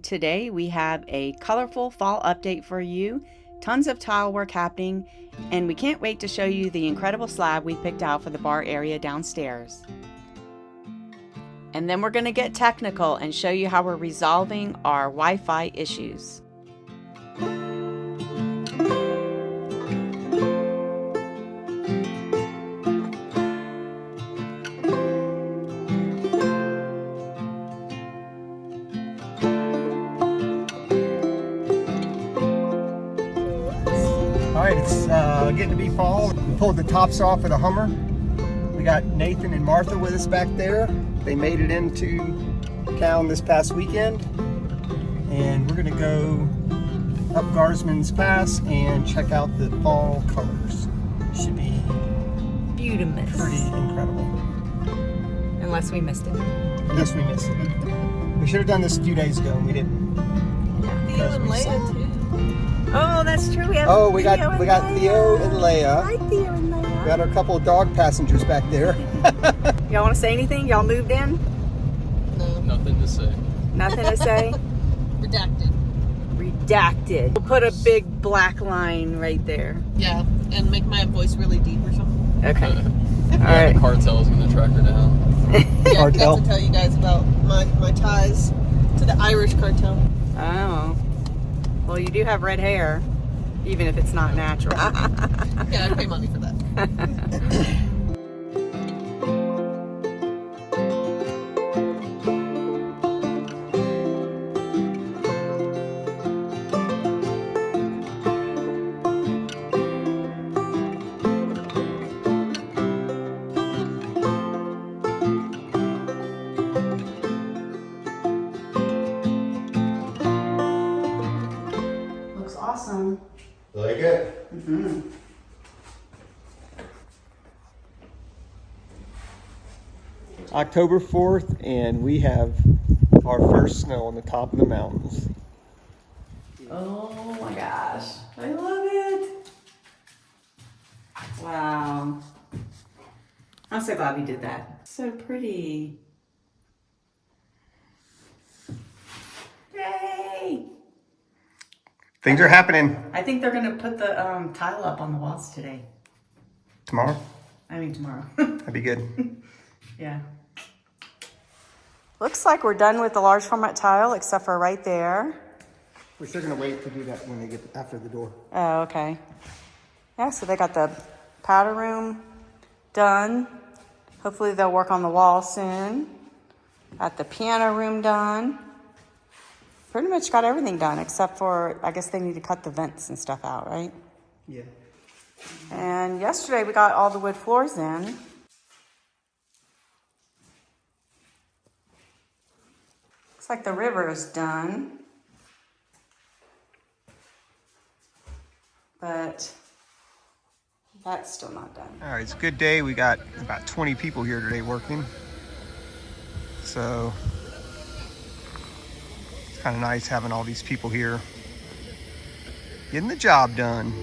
Today we have a colorful fall update for you, tons of tile work happening, and we can't wait to show you the incredible slab we picked out for the bar area downstairs. And then we're going to get technical and show you how we're resolving our Wi-Fi issues. Alright, it's getting to be fall. We pulled the tops off of the Hummer. We got Nathan and Martha with us back there. They made it into town this past weekend. And we're gonna go up Garsman's Pass and check out the fall colors. Should be Beautiful. pretty incredible. Unless we missed it. Unless we missed it. We should have done this a few days ago and we didn't. Theo and Leia too. Oh, that's true. We have We got Theo and Leia. Hi, Theo and Leia. We got our couple of dog passengers back there. Y'all want to say anything? Y'all moved in? No. Nothing to say. Nothing to say? Redacted. Redacted. We'll put a big black line right there. Yeah, and make my voice really deep or something. Okay. All Yeah, right. the cartel is going to track her down. Yeah, I Cartel. forgot to tell you guys about my ties to the Irish cartel. Oh. Well, you do have red hair, even if it's not natural. Yeah, I pay money for that. Looks awesome. Like it? Mm-hmm. October 4th, and we have our first snow on the top of the mountains. Oh my gosh. I love it. Wow. I'm so glad we did that. So pretty. Yay! Things are happening I think they're gonna put the tile up on the walls today. tomorrow. I mean tomorrow. That'd be good. Yeah. Looks like we're done with the large format tile except for right there. We're still gonna wait to do that when they get after the door. Oh, okay. Yeah, so they got the powder room done. Hopefully they'll work on the wall soon. Got the piano room done. Pretty much got everything done except for, I guess they need to cut the vents and stuff out, right? Yeah. And yesterday we got all the wood floors in. Looks like the river is done. But that's still not done. All right, it's a good day. We got about 20 people here today working. So it's kind of nice having all these people here getting the job done.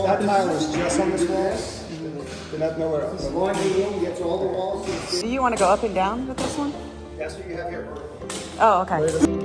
That tile is just on this wall, but not nowhere else. The laundry room gets all the walls. Do you want to go up and down with this one? That's what you have here. Oh, okay.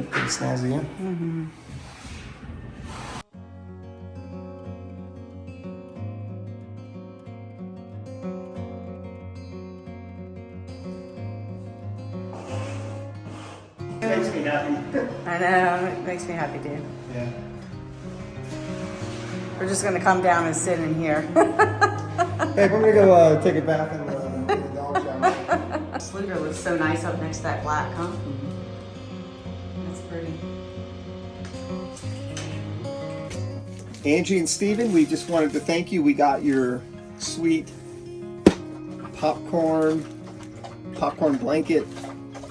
Pretty snazzy, yeah? Mm-hmm. makes me happy. I know, it makes me happy too. Yeah. We're just gonna come down and sit in here. Hey, we're gonna go take a bath and get the dog shower. This window looks so nice up next to that black, huh? That's pretty. Angie and Steven, we just wanted to thank you. We got your sweet popcorn blanket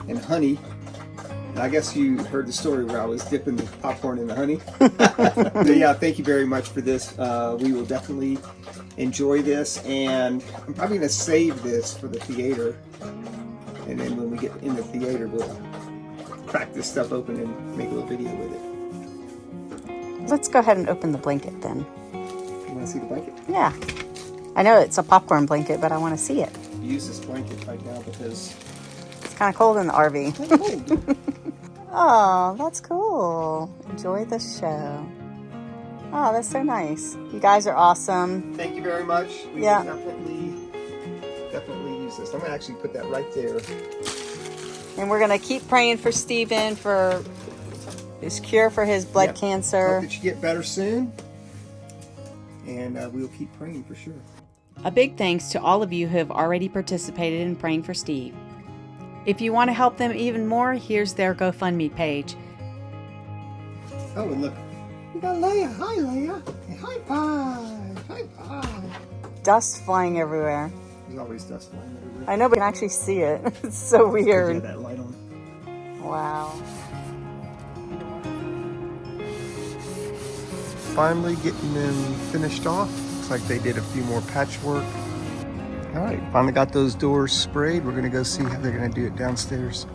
and honey. And I guess you heard the story where I was dipping the popcorn in the honey. So yeah, thank you very much for this. We will definitely enjoy this, and I'm probably gonna save this for the theater. And then when we get in the theater, we'll crack this stuff open and make a little video with it. Let's go ahead and open the blanket then. You wanna see the blanket? Yeah. I know it's a popcorn blanket, but I want to see it. Use this blanket right now because It's kind of cold in the RV. it's kind of cold. Oh, that's cool. Enjoy the show. Oh, that's so nice. You guys are awesome. Thank you very much. We Yeah. will definitely use this. I'm gonna actually put that right there. And we're going to keep praying for Steven for his cure for his blood Yep. cancer. Hope that you get better soon. And we'll keep praying for sure. A big thanks to all of you who have already participated in praying for Steve. If you want to help them even more, here's their GoFundMe page. Oh, and look. We got Leia. Hi, Leia. Hey, high five. High five. Dust flying everywhere. There's always dust flying everywhere. I know, but I can actually see it. It's so Yeah, weird. that light on. Wow. Finally getting them finished off. Looks like they did a few more patchwork. All right, finally got those doors sprayed. We're gonna go see how they're gonna do it downstairs.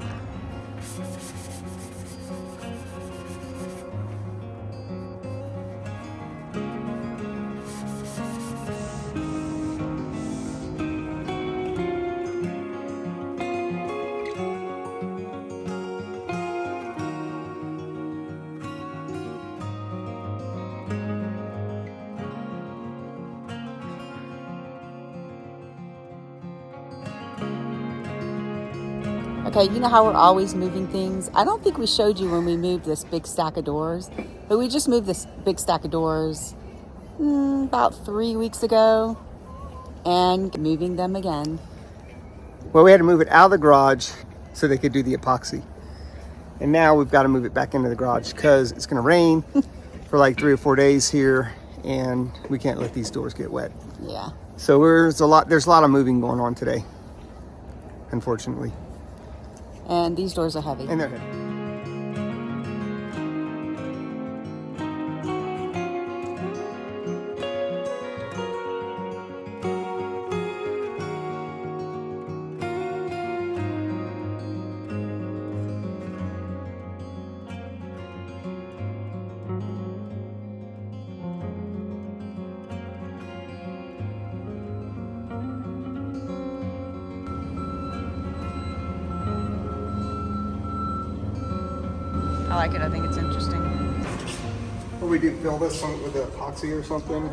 Okay, you know how we're always moving things? I don't think we showed you when we moved this big stack of doors, but we just moved this big stack of doors about 3 weeks ago and moving them again. Well, we had to move it out of the garage so they could do the epoxy. And now we've got to move it back into the garage because it's gonna rain for like 3 or 4 days here and we can't let these doors get wet. Yeah. So there's a lot of moving going on today, unfortunately. And these doors are heavy. And they're heavy. I like it. I think it's interesting. What we do, fill this one with epoxy or something?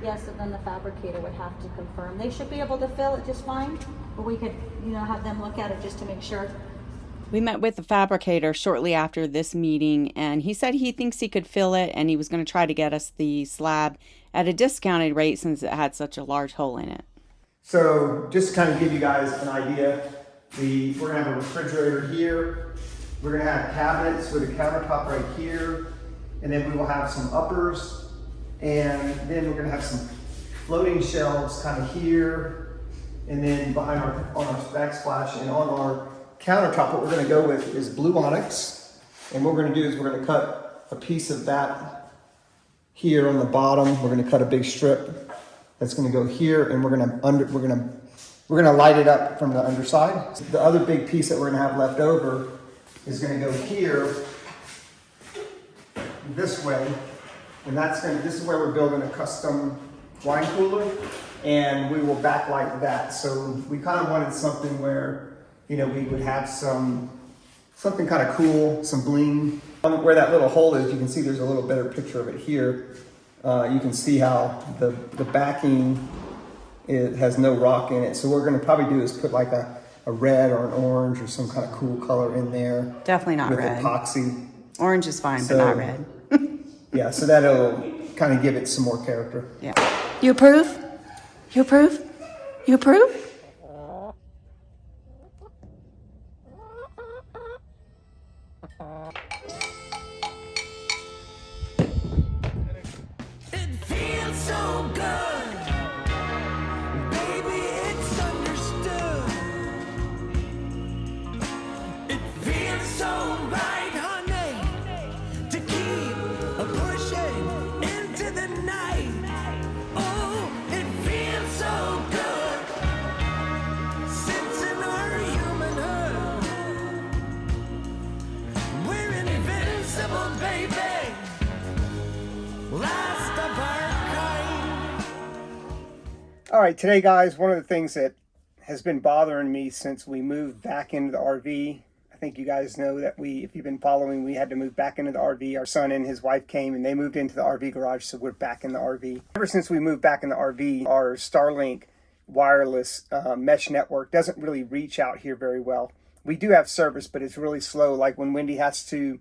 Yes, and then the fabricator would have to confirm. They should be able to fill it just fine, but we could, have them look at it just to make sure. We met with the fabricator shortly after this meeting, and he said he thinks he could fill it, and he was going to try to get us the slab at a discounted rate since it had such a large hole in it. So just to kind of give you guys an idea, we're gonna have a refrigerator here. We're gonna have cabinets with a countertop right here. And then we will have some uppers. And then we're gonna have some floating shelves kind of here. And then behind on our backsplash and on our countertop, what we're gonna go with is blue onyx. And what we're gonna do is we're gonna cut a piece of that here on the bottom. We're gonna cut a big strip. That's going to go here, and we're gonna light it up from the underside. The other big piece that we're going to have left over is going to go here, this way, and this is where we're building a custom wine cooler, and we will backlight that. So we kind of wanted something where we would have something kind of cool, some bling. Where that little hole is, you can see there's a little better picture of it here. You can see how the backing It has no rock in it. So what we're gonna probably do is put like a red or an orange or some kind of cool color in there. Definitely not with red. Epoxy. Orange is fine, So- but not red. Yeah, so that'll kind of give it some more character. Yeah. You approve? You approve? You approve? It feels so good, baby, it's understood. It feels so right, honey, to keep pushing into the night. Oh, it feels so good, sensing our humanhood. We're invincible, baby. Last of our kind. All right, today, guys, one of the things that has been bothering me since we moved back into the RV, I think you guys know that if you've been following, we had to move back into the RV. Our son and his wife came and they moved into the RV garage, so we're back in the RV. Ever since we moved back in the RV, our Starlink wireless mesh network doesn't really reach out here very well. We do have service, but it's really slow. Like when Wendy has to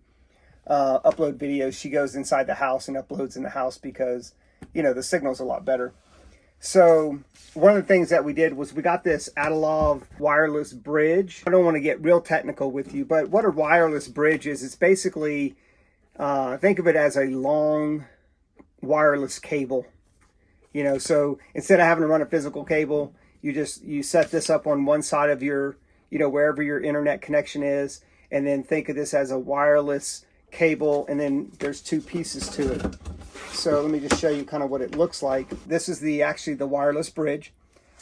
upload videos, she goes inside the house and uploads in the house because, you know, the signal's a lot better. So one of the things that we did was we got this AdaLov wireless bridge. I don't want to get real technical with you, but what a wireless bridge is, it's basically, think of it as a long wireless cable. You know, so instead of having to run a physical cable, you set this up on one side of your, you know, wherever your internet connection is, and then think of this as a wireless cable, and then there's two pieces to it. So let me just show you kind of what it looks like. This is actually the wireless bridge.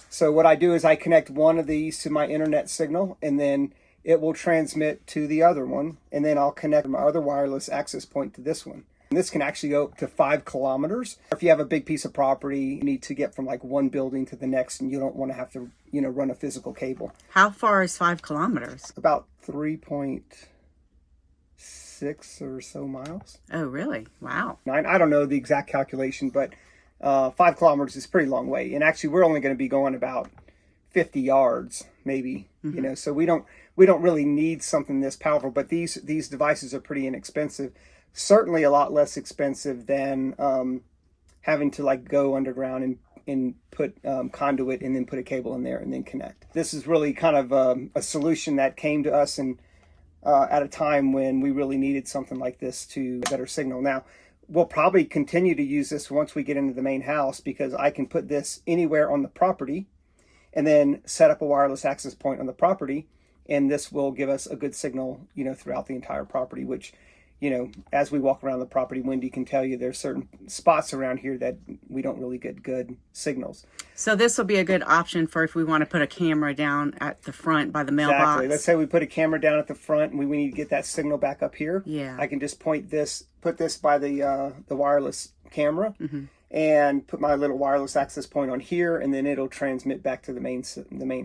So what I do is I connect one of these to my internet signal, and then it will transmit to the other one, and then I'll connect my other wireless access point to this one. And this can actually go up to 5 kilometers. If you have a big piece of property, you need to get from like one building to the next, and you don't want to have to, you know, run a physical cable. How far is 5 kilometers? About 3.6 or so miles. Oh, really? Wow. I don't know the exact calculation, but 5 kilometers is a pretty long way. And actually, we're only going to be going about 50 yards, maybe. You know, so we don't really need something this powerful. But these devices are pretty inexpensive. Certainly a lot less expensive than having to like go underground and put conduit and then put a cable in there and then connect. This is really kind of a solution that came to us and at a time when we really needed something like this to better signal. Now, we'll probably continue to use this once we get into the main house, because I can put this anywhere on the property and then set up a wireless access point on the property, and this will give us a good signal, you know, throughout the entire property, which, you know, as we walk around the property, Wendy can tell you there's certain spots around here that we don't really get good signals. So this will be a good option for if we want to put a camera down at the front by the mailbox. Exactly. Let's say we put a camera down at the front and we need to get that signal back up here. Yeah. I can just put this by the wireless camera and put my little wireless access point on here, and then it'll transmit back to the main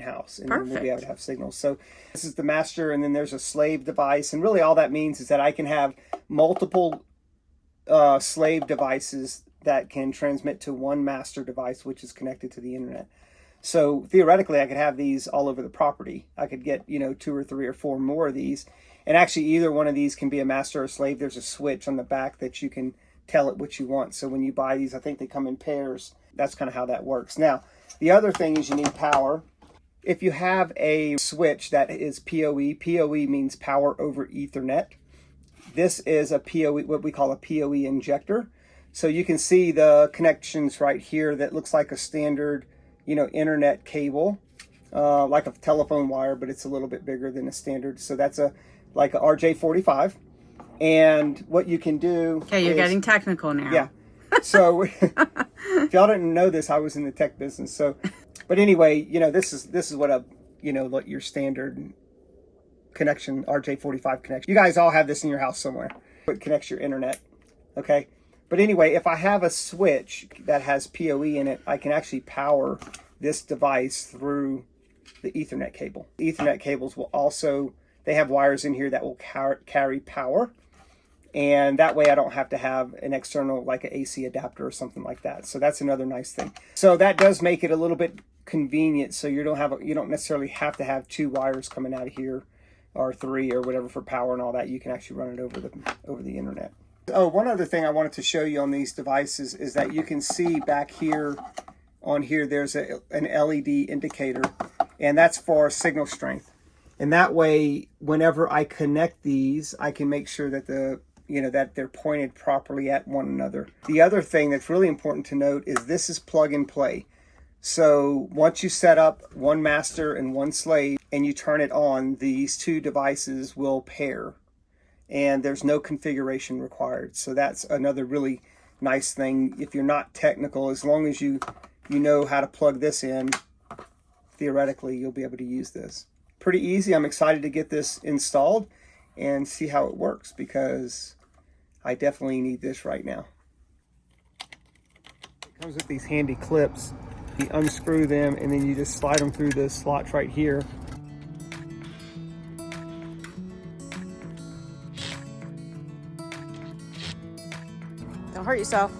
house, and then we'll be able to have signals. So this is the master, and then there's a slave device, and really all that means is that I can have multiple slave devices that can transmit to one master device, which is connected to the internet. So theoretically, I could have these all over the property. I could get, you know, 2 or 3 or 4 more of these. And actually, either one of these can be a master or a slave. There's a switch on the back that you can tell it what you want. So when you buy these, I think they come in pairs. That's kind of how that works. Now, the other thing is you need power. If you have a switch that is PoE, PoE means power over Ethernet. This is a PoE, what we call a PoE injector. So you can see the connections right here that looks like a standard, you know, internet cable, like a telephone wire, but it's a little bit bigger than a standard. So that's like a RJ45. And what you can do. Okay, you're getting technical now. Yeah. So if y'all didn't know this, I was in the tech business. So, but anyway, you know, this is what a, you know, what your standard connection, RJ45 connection. You guys all have this in your house somewhere. It connects your internet. Okay. But anyway, if I have a switch that has PoE in it, I can actually power this device through the Ethernet cable. Ethernet cables will also, they have wires in here that will carry power. And that way I don't have to have an external, like an AC adapter or something like that. So that's another nice thing. So that does make it a little bit convenient. So you don't necessarily have to have 2 wires coming out of here, or 3 or whatever for power and all that. You can actually run it over the internet. Oh, one other thing I wanted to show you on these devices is that you can see back here on here there's an LED indicator, and that's for signal strength. And that way, whenever I connect these, I can make sure that that they're pointed properly at one another. The other thing that's really important to note is this is plug and play. So once you set up one master and one slave and you turn it on, these 2 devices will pair, and there's no configuration required. So that's another really nice thing. If you're not technical, as long as you know how to plug this in, theoretically you'll be able to use this. Pretty easy. I'm excited to get this installed and see how it works, because I definitely need this right now. It comes with these handy clips. You unscrew them and then you just slide them through the slots right here. Don't hurt yourself.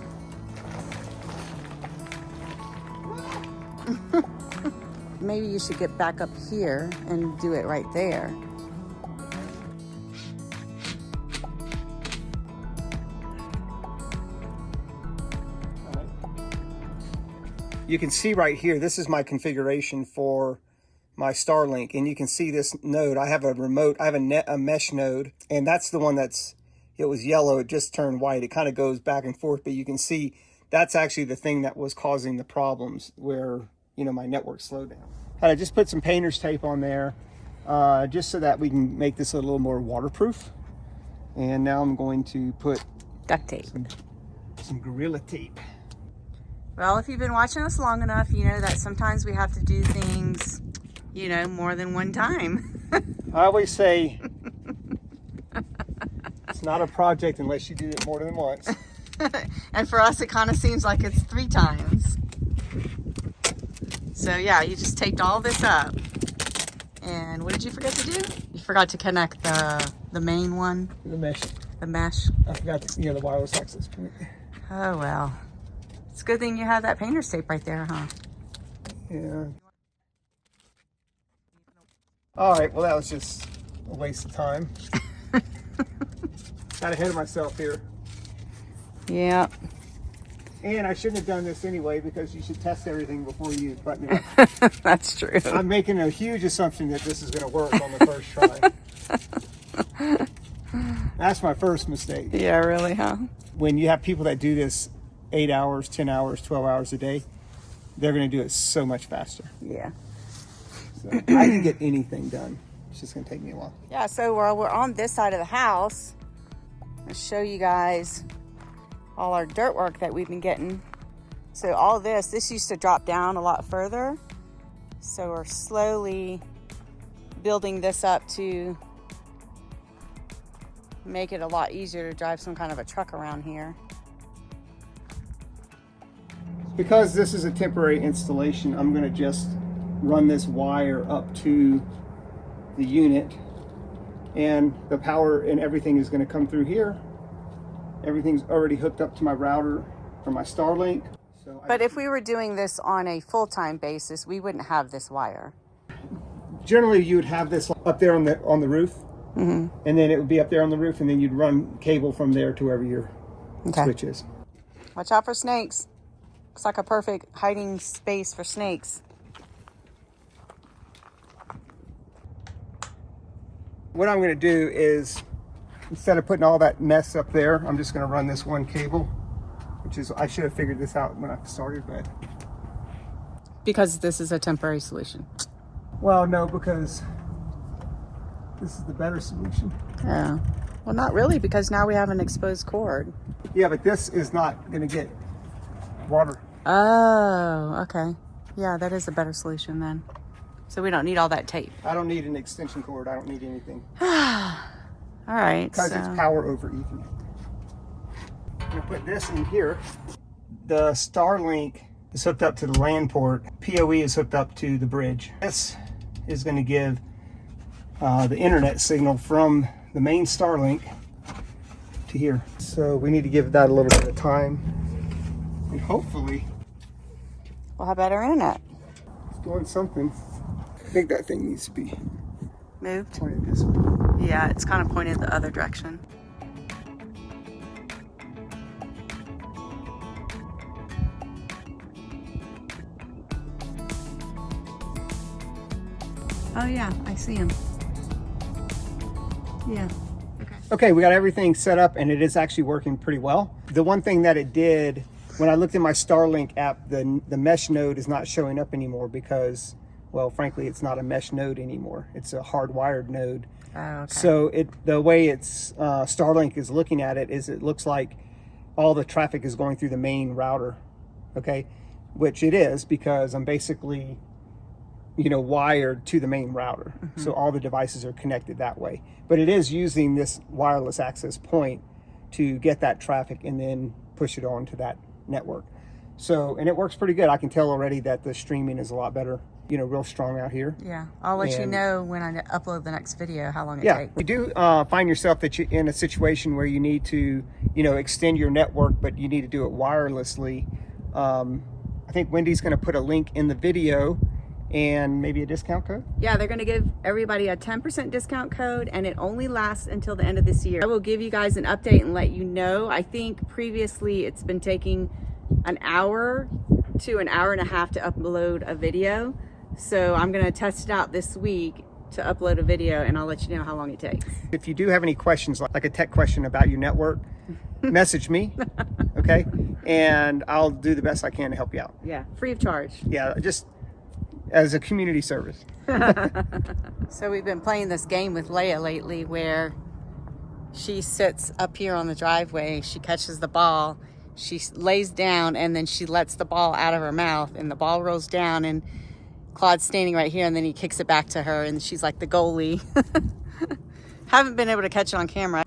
Maybe you should get back up here and do it right there. You can see right here, this is my configuration for my Starlink, and you can see this node. I have a remote, I have a mesh node, and that's the one it was yellow, it just turned white. It kind of goes back and forth, but you can see that's actually the thing that was causing the problems where, my network slowed down. And I just put some painter's tape on there, just so that we can make this a little more waterproof. And now I'm going to put Duct tape. some Gorilla Tape. Well, if you've been watching us long enough, you know that sometimes we have to do things, more than one time. I always say it's not a project unless you do it more than once. And for us, it kind of seems like it's 3 times. So yeah, you just taped all this up. And what did you forget to do? You forgot to connect the main one. The mesh. The mesh. I forgot the wireless access point. Oh well. It's a good thing you have that painter's tape right there, huh? Yeah. All right, well that was just a waste of time. Got ahead of myself here. Yeah. And I shouldn't have done this anyway, because you should test everything before you button it up. That's true. I'm making a huge assumption that this is going to work on the first try. That's my first mistake. Yeah, really, huh? When you have people that do this 8 hours, 10 hours, 12 hours a day, they're going to do it so much faster. Yeah. So I can get anything done. It's just going to take me a while. Yeah, so we're on this side of the house. I'll show you guys all our dirt work that we've been getting. So all this used to drop down a lot further. So we're slowly building this up to make it a lot easier to drive some kind of a truck around here. Because this is a temporary installation, I'm going to just run this wire up to the unit, and the power and everything is going to come through here. Everything's already hooked up to my router for my Starlink. But if we were doing this on a full-time basis, we wouldn't have this wire. Generally, you would have this up there on the roof, and then it would be up there on the roof, and then you'd run cable from there to wherever your switch is. Watch out for snakes. Looks like a perfect hiding space for snakes. What I'm going to do is, instead of putting all that mess up there, I'm just going to run this one cable, which is, I should have figured this out when I started, but... Because this is a temporary solution. Well, no, because this is the better solution. Yeah. Well, not really, because now we have an exposed cord. Yeah, but this is not going to get water. Oh, okay. Yeah, that is a better solution then. So we don't need all that tape. I don't need an extension cord. I don't need anything. All right. Because it's power over Ethernet. I'm going to put this in here. The Starlink is hooked up to the LAN port. PoE is hooked up to the bridge. This is going to give the internet signal from the main Starlink to here. So we need to give that a little bit of time. And hopefully We'll have better internet. it's doing something. I think that thing needs to be Moved. pointed this way. Yeah, it's kind of pointed the other direction. Oh yeah, I see him. Yeah. Okay, we got everything set up and it is actually working pretty well. The one thing that it did, when I looked in my Starlink app, the mesh node is not showing up anymore because, well, frankly, it's not a mesh node anymore. It's a hardwired node. Oh, okay. So the way it's Starlink is looking at it is it looks like all the traffic is going through the main router, okay? Which it is because I'm basically, wired to the main router. So all the devices are connected that way. But it is using this wireless access point to get that traffic and then push it on to that network. So, and it works pretty good. I can tell already that the streaming is a lot better, real strong out here. Yeah, I'll let you And- know when I upload the next video how long it Yeah, takes. you do find yourself that you're in a situation where you need to, extend your network, but you need to do it wirelessly. I think Wendy's going to put a link in the video and maybe a discount code. Yeah, they're going to give everybody a 10% discount code, and it only lasts until the end of this year. I will give you guys an update and let you know. I think previously it's been taking an hour to an hour and a half to upload a video. So I'm going to test it out this week to upload a video, and I'll let you know how long it takes. If you do have any questions, like a tech question about your network, message me, okay? And I'll do the best I can to help you out. Yeah, free of charge. Yeah, just as a community service. So we've been playing this game with Leia lately where she sits up here on the driveway, she catches the ball, she lays down, and then she lets the ball out of her mouth, and the ball rolls down, and Claude's standing right here, and then he kicks it back to her, and she's like the goalie. Haven't been able to catch it on camera.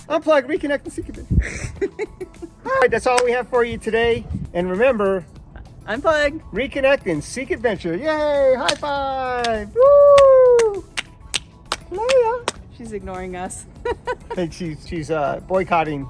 Unplug, reconnect, and seek it. All right, that's all we have for you today. And remember, Unplug. reconnect and seek adventure. Yay! High five! Woo! Leia! She's ignoring us. I think she's boycotting